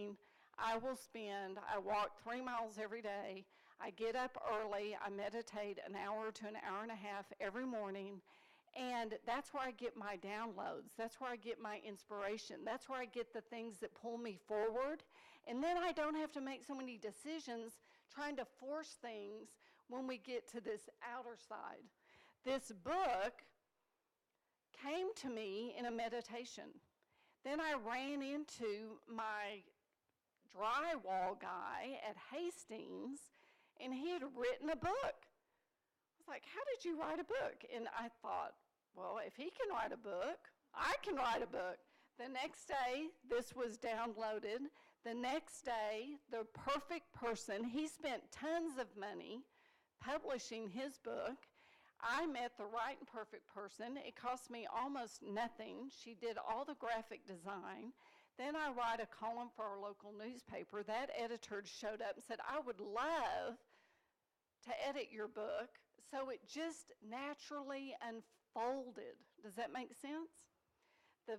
morning, I walk 3 miles every day. I get up early. I meditate an hour to an hour and a half every morning. And that's where I get my downloads. That's where I get my inspiration. That's where I get the things that pull me forward. And then I don't have to make so many decisions trying to force things when we get to this outer side. This book came to me in a meditation. Then I ran into my drywall guy at Hastings, and he had written a book. I was like, how did you write a book? And I thought, well, if he can write a book, I can write a book. The next day, this was downloaded. The next day, the perfect person, he spent tons of money publishing his book. I met the right and perfect person. It cost me almost nothing. She did all the graphic design. Then I write a column for our local newspaper. That editor showed up and said, I would love to edit your book. So it just naturally unfolded. Does that make sense? The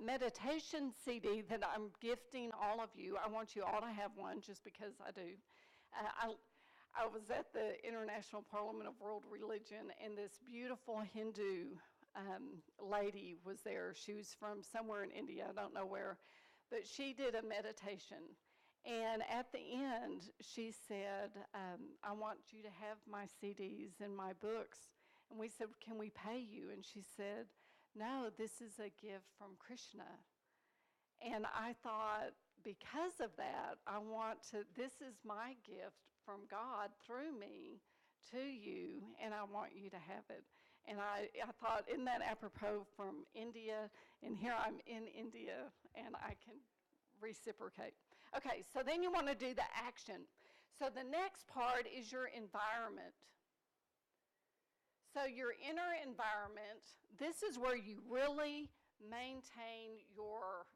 meditation CD that I'm gifting all of you, I want you all to have one just because I do. I was at the International Parliament of World Religion, and this beautiful Hindu lady was there. She was from somewhere in India, I don't know where, but she did a meditation. And at the end, she said, I want you to have my CDs and my books. And we said, can we pay you? And she said, no, this is a gift from Krishna. And I thought, because of that, this is my gift from God through me to you, and I want you to have it. And I thought, isn't that apropos from India? And here I'm in India, and I can reciprocate. Okay, so then you want to do the action. So the next part is your environment. So your inner environment, this is where you really maintain your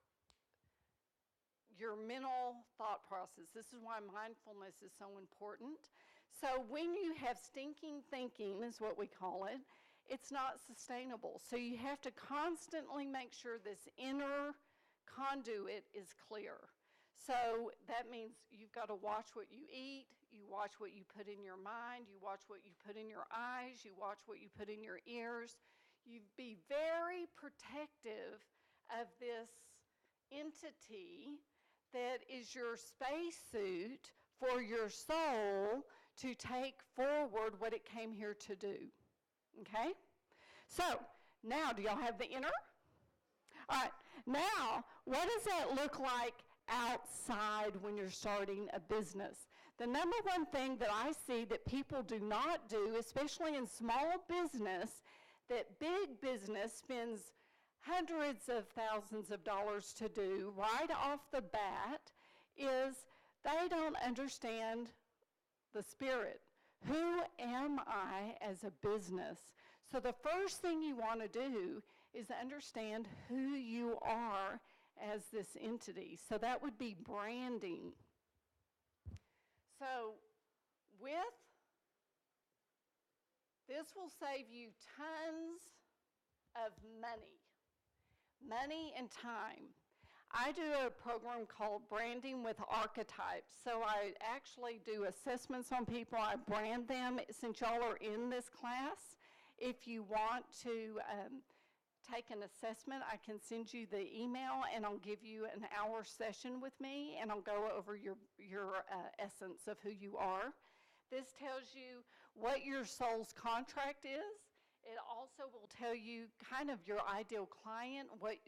mental thought process. This is why mindfulness is so important. So when you have stinking thinking, is what we call it, it's not sustainable. So you have to constantly make sure this inner conduit is clear. So that means you've got to watch what you eat, you watch what you put in your mind, you watch what you put in your eyes, you watch what you put in your ears. You be very protective of this entity that is your spacesuit for your soul to take forward what it came here to do. Okay? So, now, do y'all have the inner? All right, now, what does that look like outside when you're starting a business? The number one thing that I see that people do not do, especially in small business, that big business spends hundreds of thousands of dollars to do right off the bat, is they don't understand the spirit. Who am I as a business? So the first thing you want to do is understand who you are as this entity. So that would be branding. So this will save you tons of money and time. I do a program called Branding with Archetypes. So I actually do assessments on people. I brand them. Since y'all are in this class, if you want to take an assessment, I can send you the email, and I'll give you an hour session with me, and I'll go over your essence of who you are. This tells you what your soul's contract is. It also will tell you kind of your ideal client, what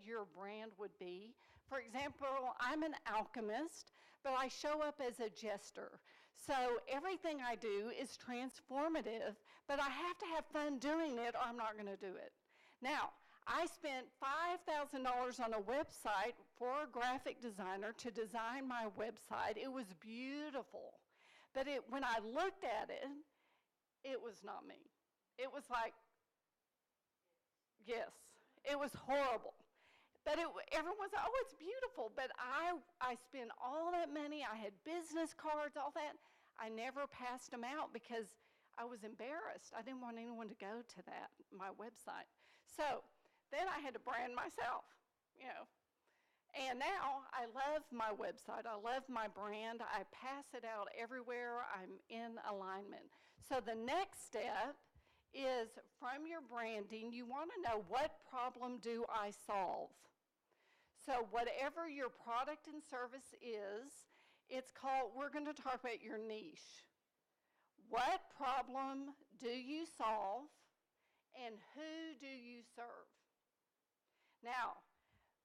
your brand would be. For example, I'm an alchemist, but I show up as a jester. So everything I do is transformative, but I have to have fun doing it or I'm not going to do it. Now, I spent $5,000 on a website for a graphic designer to design my website. It was beautiful, but when I looked at it, it was not me. It was like, yes, it was horrible. But everyone was like, oh, it's beautiful. But I spent all that money. I had business cards, all that. I never passed them out because I was embarrassed. I didn't want anyone to go to my website. So then I had to brand myself, And now I love my website. I love my brand. I pass it out everywhere. I'm in alignment. So the next step is from your branding, you want to know, what problem do I solve? So whatever your product and service is, it's called, we're going to talk about your niche. What problem do you solve, and who do you serve? Now,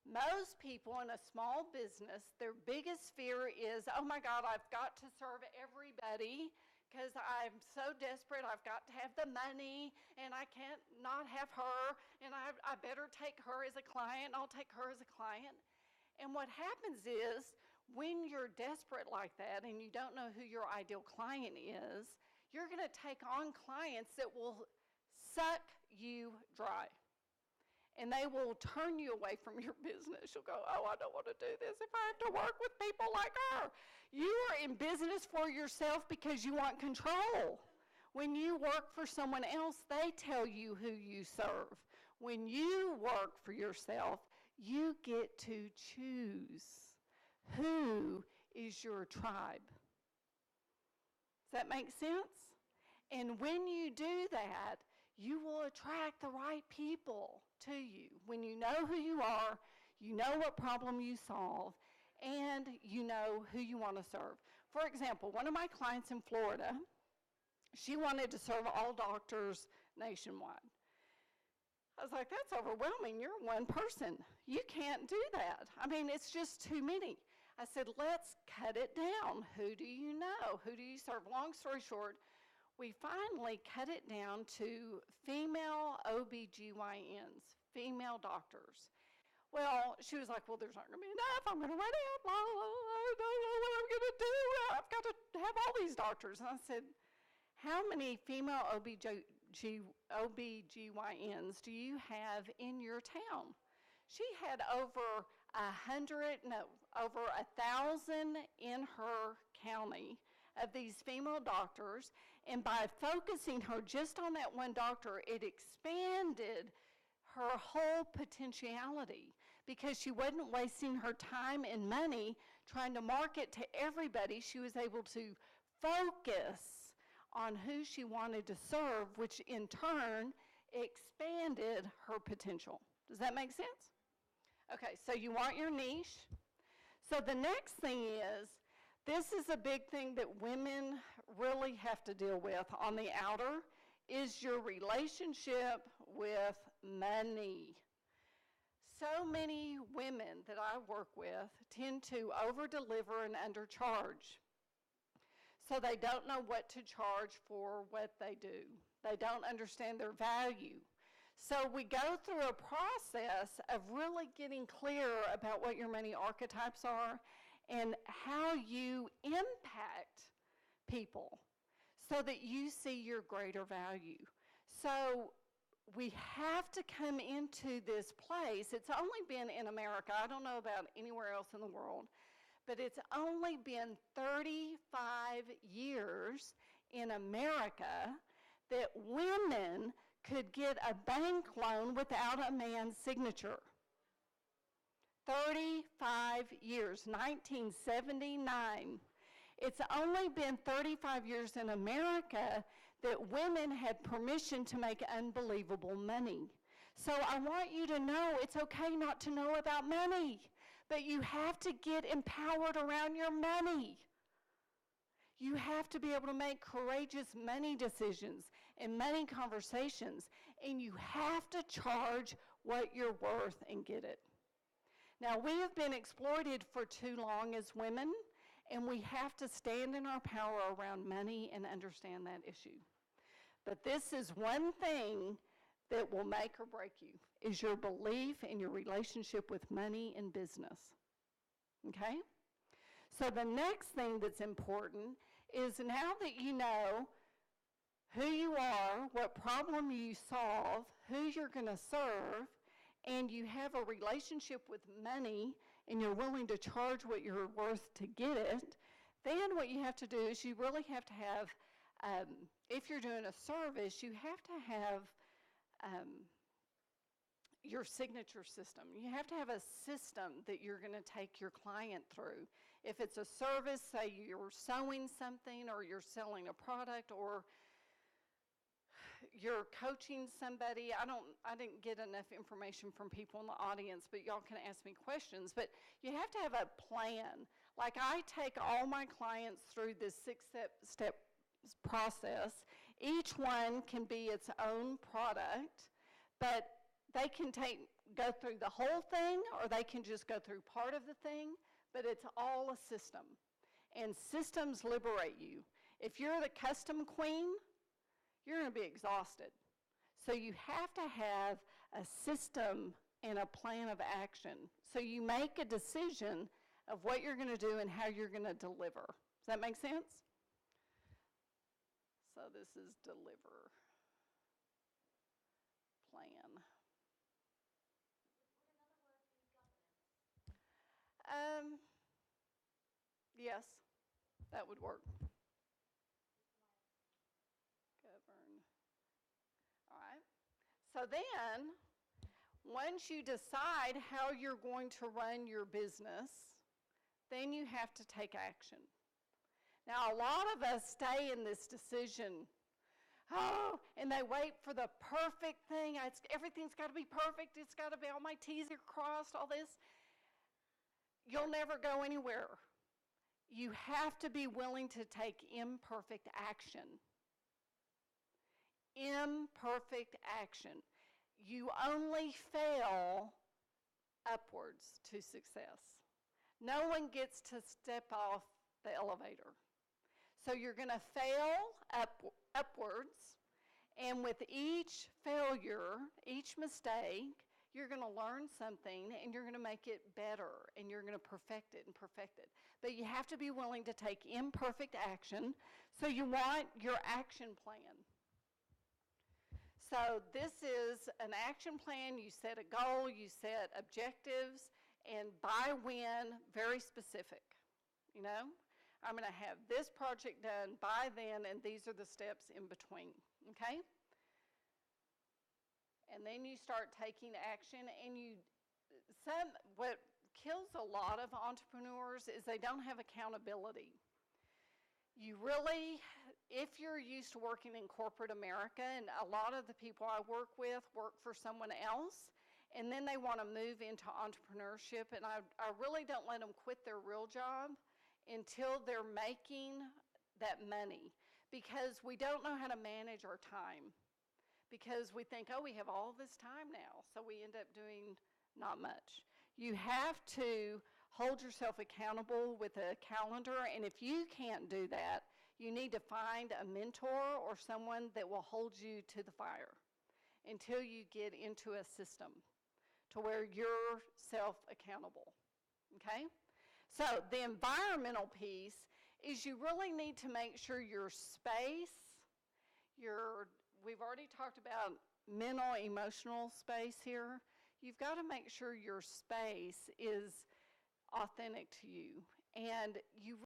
most people in a small business, their biggest fear is, oh my God, I've got to serve everybody because I'm so desperate. I've got to have the money, and I can't not have her, and I better take her as a client. I'll take her as a client. And what happens is, when you're desperate like that and you don't know who your ideal client is, you're going to take on clients that will suck you dry. And they will turn you away from your business. You'll go, oh, I don't want to do this if I have to work with people like her. You are in business for yourself because you want control. When you work for someone else, they tell you who you serve. When you work for yourself, you get to choose who is your tribe. Does that make sense? And when you do that, you will attract the right people to you. When you know who you are, you know what problem you solve, and you know who you want to serve. For example, one of my clients in Florida, she wanted to serve all doctors nationwide. I was like, that's overwhelming. You're one person. You can't do that. I mean, it's just too many. I said, let's cut it down. Who do you know? Who do you serve? Long story short, we finally cut it down to female OBGYNs, female doctors. Well, she was like, well, there's not going to be enough. I'm going to run out. Blah, blah, blah. I don't know what I'm going to do. I've got to have all these doctors. And I said, how many female OBGYNs do you have in your town? She had over 1,000 in her county of these female doctors, and by focusing her just on that one doctor, it expanded her whole potentiality because she wasn't wasting her time and money trying to market to everybody. She was able to focus on who she wanted to serve, which in turn expanded her potential. Does that make sense? Okay, so you want your niche. So the next thing is, this is a big thing that women really have to deal with on the outer, is your relationship with money. So many women that I work with tend to over-deliver and undercharge. So they don't know what to charge for what they do. They don't understand their value. So we go through a process of really getting clear about what your money archetypes are and how you impact people so that you see your greater value. So we have to come into this place. It's only been in America. I don't know about anywhere else in the world, but it's only been 35 years in America that women could get a bank loan without a man's signature. 35 years, 1979. It's only been 35 years in America that women had permission to make unbelievable money. So I want you to know it's okay not to know about money, but you have to get empowered around your money. You have to be able to make courageous money decisions and money conversations, and you have to charge what you're worth and get it. Now, we have been exploited for too long as women, and we have to stand in our power around money and understand that issue. But this is one thing that will make or break you, is your belief in your relationship with money and business. Okay? So the next thing that's important is, now that you know who you are, what problem you solve, who you're going to serve, and you have a relationship with money and you're willing to charge what you're worth to get it, then what you have to do is you really have to have, if you're doing a service, you have to have your signature system. You have to have a system that you're going to take your client through. If it's a service, say you're sewing something or you're selling a product or you're coaching somebody. I didn't get enough information from people in the audience, but y'all can ask me questions. But you have to have a plan. Like I take all my clients through this 6-step process. Each one can be its own product, but they can go through the whole thing or they can just go through part of the thing, but it's all a system. And systems liberate you. If you're the custom queen, you're going to be exhausted. So you have to have a system and a plan of action. So you make a decision of what you're going to do and how you're going to deliver. Does that make sense? So this is deliver plan. Yes, that would work. Govern. All right. So then, once you decide how you're going to run your business, then you have to take action. Now, a lot of us stay in this decision, and they wait for the perfect thing. Everything's got to be perfect. It's got to be all my T's are crossed, all this. You'll never go anywhere. You have to be willing to take imperfect action. Imperfect action. You only fail upwards to success. No one gets to step off the elevator. So you're going to fail upwards, and with each failure, each mistake, you're going to learn something, and you're going to make it better, and you're going to perfect it and perfect it. But you have to be willing to take imperfect action, so you want your action plan. So this is an action plan. You set a goal, you set objectives, and by when, very specific. You know, I'm going to have this project done by then, and these are the steps in between, okay? And then you start taking action, and what kills a lot of entrepreneurs is they don't have accountability. You really, if you're used to working in corporate America, and a lot of the people I work with work for someone else, and then they want to move into entrepreneurship, and I really don't let them quit their real job until they're making that money, because we don't know how to manage our time. Because we think, we have all this time now, so we end up doing not much. You have to hold yourself accountable with a calendar, and if you can't do that, you need to find a mentor or someone that will hold you to the fire until you get into a system to where you're self-accountable, okay? So the environmental piece is you really need to make sure your space, we've already talked about mental, emotional space here. You've got to make sure your space is authentic to you. And you